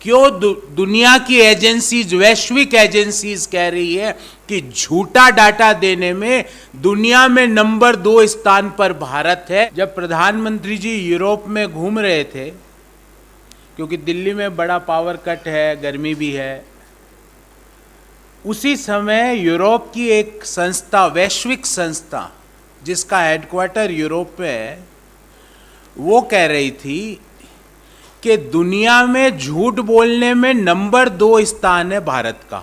क्यों दुनिया की एजेंसीज, वैश्विक एजेंसीज कह रही है कि झूठा डाटा देने में दुनिया में नंबर 2 स्थान पर भारत है। जब प्रधानमंत्री जी यूरोप में घूम रहे थे, क्योंकि दिल्ली में बड़ा पावर कट है, गर्मी भी है, उसी समय यूरोप की एक संस्था, वैश्विक संस्था जिसका हेडक्वार्टर यूरोप में है, वो कह रही थी कि दुनिया में झूठ बोलने में नंबर 2 स्थान है भारत का।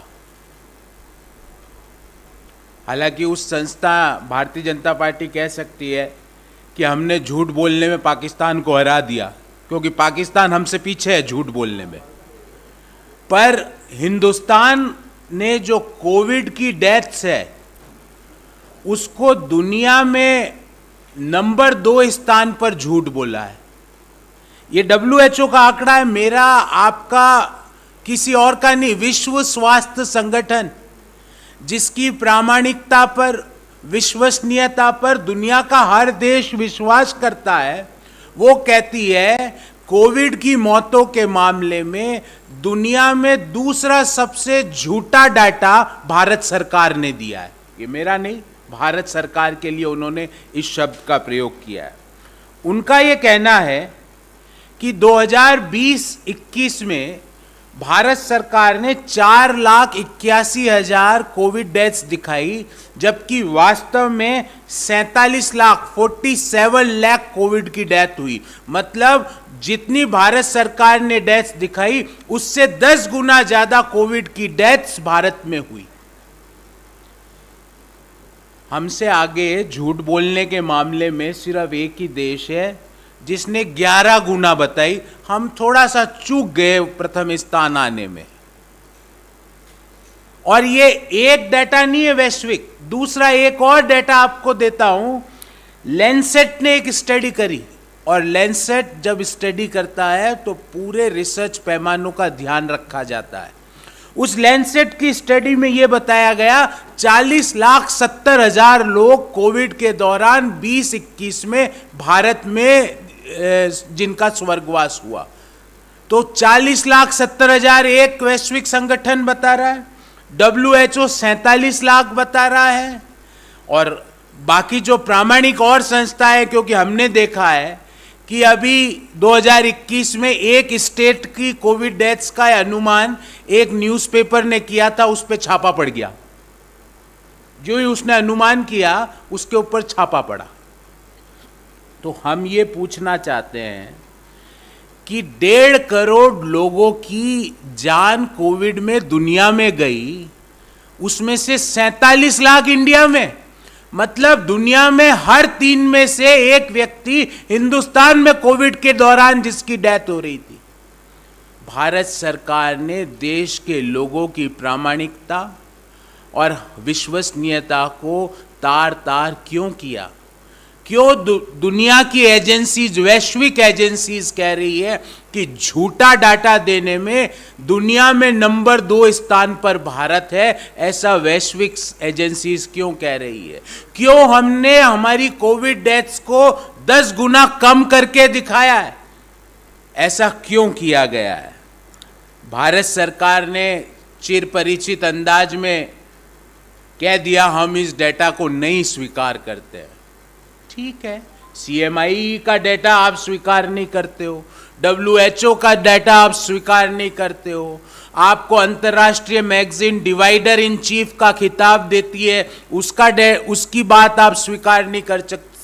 हालांकि उस संस्था, भारतीय जनता पार्टी कह सकती है कि हमने झूठ बोलने में पाकिस्तान को हरा दिया, क्योंकि पाकिस्तान हमसे पीछे है झूठ बोलने में। पर हिंदुस्तान ने जो कोविड की डेथ्स है उसको दुनिया में नंबर 2 स्थान पर झूठ बोला है। ये WHO का आंकड़ा है, मेरा, आपका, किसी और का नहीं। विश्व स्वास्थ्य संगठन, जिसकी प्रामाणिकता पर, विश्वसनीयता पर दुनिया का हर देश विश्वास करता है, वो कहती है कोविड की मौतों के मामले में दुनिया में दूसरा सबसे झूठा डाटा भारत सरकार ने दिया है। ये मेरा नहीं, भारत सरकार के लिए उन्होंने इस शब्द का प्रयोग किया है। उनका ये कहना है कि 2020-21 में भारत सरकार ने 4,81,000 कोविड डेथ्स दिखाई, जबकि वास्तव में 47 लाख कोविड की डेथ हुई। मतलब जितनी भारत सरकार ने डेथ्स दिखाई उससे 10 गुना ज्यादा कोविड की डेथ्स भारत में हुई। हमसे आगे झूठ बोलने के मामले में सिर्फ एक ही देश है जिसने 11 गुना बताई। हम थोड़ा सा चूक गए प्रथम स्थान आने में। और ये एक डाटा नहीं है वैश्विक, दूसरा एक और डाटा आपको देता हूं। लैंसेट ने एक स्टडी करी, और लैंसेट जब स्टडी करता है तो पूरे रिसर्च पैमानों का ध्यान रखा जाता है। उस लैंसेट की स्टडी में यह बताया गया 40,70,000 लोग कोविड के दौरान 20-21 में भारत में जिनका स्वर्गवास हुआ। तो 40,70,000 एक वैश्विक संगठन बता रहा है, WHO 47 लाख बता रहा है, और बाकी जो प्रामाणिक और संस्थाएं, क्योंकि हमने देखा है कि अभी 2021 में एक स्टेट की कोविड डेथ्स का अनुमान एक न्यूज़पेपर ने किया था, उस पर छापा पड़ गया। जो ही उसने अनुमान किया उसके ऊपर छापा पड़ा। तो हम ये पूछना चाहते हैं कि 1.5 करोड़ लोगों की जान कोविड में दुनिया में गई, उसमें से 47 लाख इंडिया में। मतलब दुनिया में हर 3 में से एक व्यक्ति हिंदुस्तान में कोविड के दौरान जिसकी डेथ हो रही थी। भारत सरकार ने देश के लोगों की प्रामाणिकता और विश्वसनीयता को तार-तार क्यों किया? क्यों दुनिया की एजेंसीज, वैश्विक एजेंसीज कह रही है कि झूठा डाटा देने में दुनिया में नंबर 2 स्थान पर भारत है? ऐसा वैश्विक एजेंसीज क्यों कह रही है? क्यों हमने हमारी कोविड डेथ्स को 10 गुना कम करके दिखाया है? ऐसा क्यों किया गया है? भारत सरकार ने चिरपरिचित अंदाज में कह दिया हम इस डेटा को नहीं स्वीकार करते हैं। ठीक है, CMI का डेटा आप स्वीकार नहीं करते हो, WHO का डेटा आप स्वीकार नहीं करते हो, आपको अंतर्राष्ट्रीय मैगजीन डिवाइडर इन चीफ का खिताब देती है, उसकी बात आप स्वीकार नहीं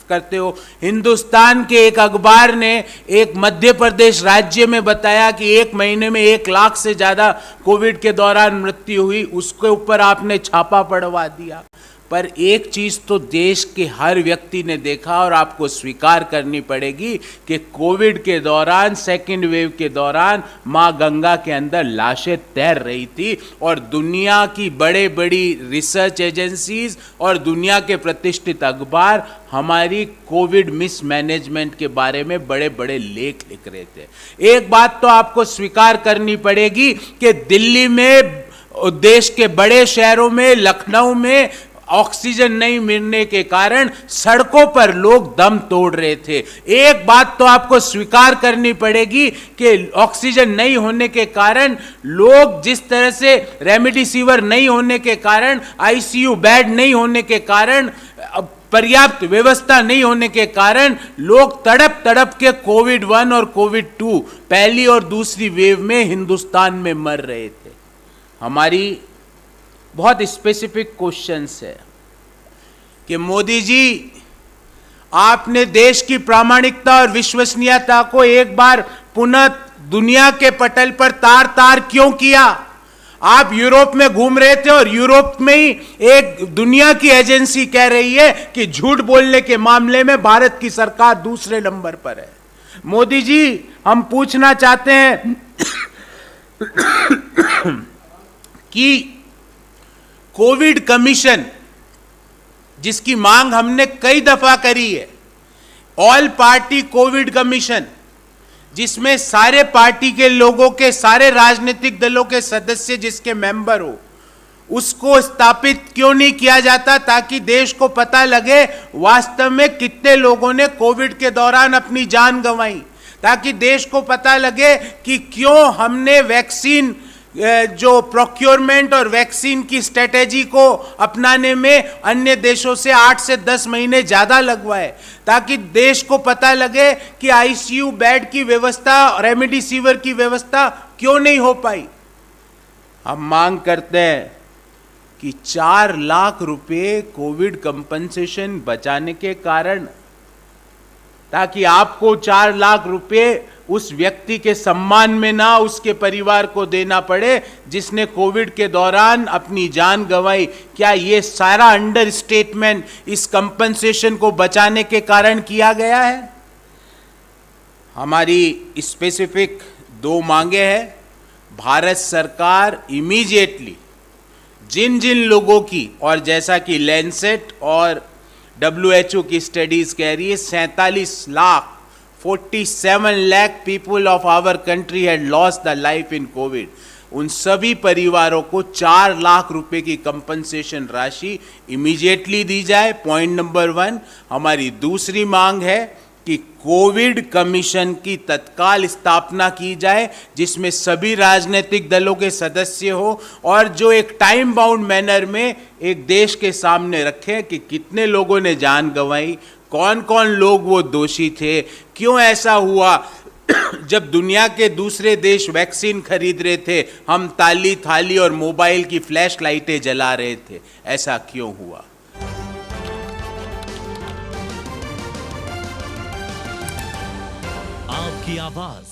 करते हो। हिंदुस्तान के एक अखबार ने एक मध्य प्रदेश राज्य में बताया कि 1 महीने में 1 लाख से ज्यादा कोविड के दौरान मृत्यु हुई, उसके ऊपर आपने छापा पड़वा दिया। पर एक चीज तो देश के हर व्यक्ति ने देखा और आपको स्वीकार करनी पड़ेगी कि कोविड के दौरान, सेकेंड वेव के दौरान मां गंगा के अंदर लाशें तैर रही थी, और दुनिया की बड़े बड़ी रिसर्च एजेंसीज और दुनिया के प्रतिष्ठित अखबार हमारी कोविड मिसमैनेजमेंट के बारे में बड़े बड़े लेख लिख रहे थे। एक बात तो आपको स्वीकार करनी पड़ेगी कि दिल्ली में, देश के बड़े शहरों में, लखनऊ में ऑक्सीजन नहीं मिलने के कारण सड़कों पर लोग दम तोड़ रहे थे। एक बात तो आपको स्वीकार करनी पड़ेगी कि ऑक्सीजन नहीं होने के कारण लोग जिस तरह से रेमडेसिविर नहीं होने के कारण, आईसीयू बेड नहीं होने के कारण, पर्याप्त व्यवस्था नहीं होने के कारण लोग तड़प तड़प के कोविड 1 और कोविड 2 पहली और दूसरी वेव में हिंदुस्तान में मर रहे थे। हमारी बहुत स्पेसिफिक क्वेश्चंस है कि मोदी जी, आपने देश की प्रामाणिकता और विश्वसनीयता को एक बार पुनः दुनिया के पटल पर तार तार क्यों किया? आप यूरोप में घूम रहे थे और यूरोप में ही एक दुनिया की एजेंसी कह रही है कि झूठ बोलने के मामले में भारत की सरकार दूसरे नंबर पर है। मोदी जी, हम पूछना चाहते हैं कि कोविड कमीशन, जिसकी मांग हमने कई दफा करी है, ऑल पार्टी कोविड कमीशन, जिसमें सारे पार्टी के लोगों के, सारे राजनीतिक दलों के सदस्य जिसके मेंबर हो, उसको स्थापित क्यों नहीं किया जाता ताकि देश को पता लगे वास्तव में कितने लोगों ने कोविड के दौरान अपनी जान गंवाई, ताकि देश को पता लगे कि क्यों हमने वैक्सीन जो प्रोक्योरमेंट और वैक्सीन की स्ट्रेटेजी को अपनाने में अन्य देशों से 8 से 10 महीने ज्यादा लगवाए, ताकि देश को पता लगे कि आईसीयू बेड की व्यवस्था, रेमडेसिविर की व्यवस्था क्यों नहीं हो पाई। हम मांग करते हैं कि 4 लाख रुपए कोविड कंपनसेशन बचाने के कारण, ताकि आपको 4 लाख रुपए उस व्यक्ति के सम्मान में ना उसके परिवार को देना पड़े जिसने कोविड के दौरान अपनी जान गंवाई। क्या ये सारा अंडर स्टेटमेंट इस कंपनसेशन को बचाने के कारण किया गया है? हमारी स्पेसिफिक 2 मांगे हैं। भारत सरकार इमीडिएटली जिन जिन लोगों की, और जैसा कि लैंसेट और WHO की स्टडीज कह रही है 47 lakh people of our country had lost their life in COVID, उन सभी परिवारों को 4 लाख रुपए की कंपनसेशन राशि इमीडिएटली दी जाए। Point number 1। हमारी दूसरी मांग है कि कोविड कमीशन की तत्काल स्थापना की जाए, जिसमें सभी राजनीतिक दलों के सदस्य हो और जो एक टाइम बाउंड मैनर में एक देश के सामने रखें कि कितने लोगों ने जान गंवाई, कौन कौन लोग वो दोषी थे, क्यों ऐसा हुआ। जब दुनिया के दूसरे देश वैक्सीन खरीद रहे थे, हम ताली थाली और मोबाइल की फ्लैश लाइटें जला रहे थे, ऐसा क्यों हुआ? आपकी आवाज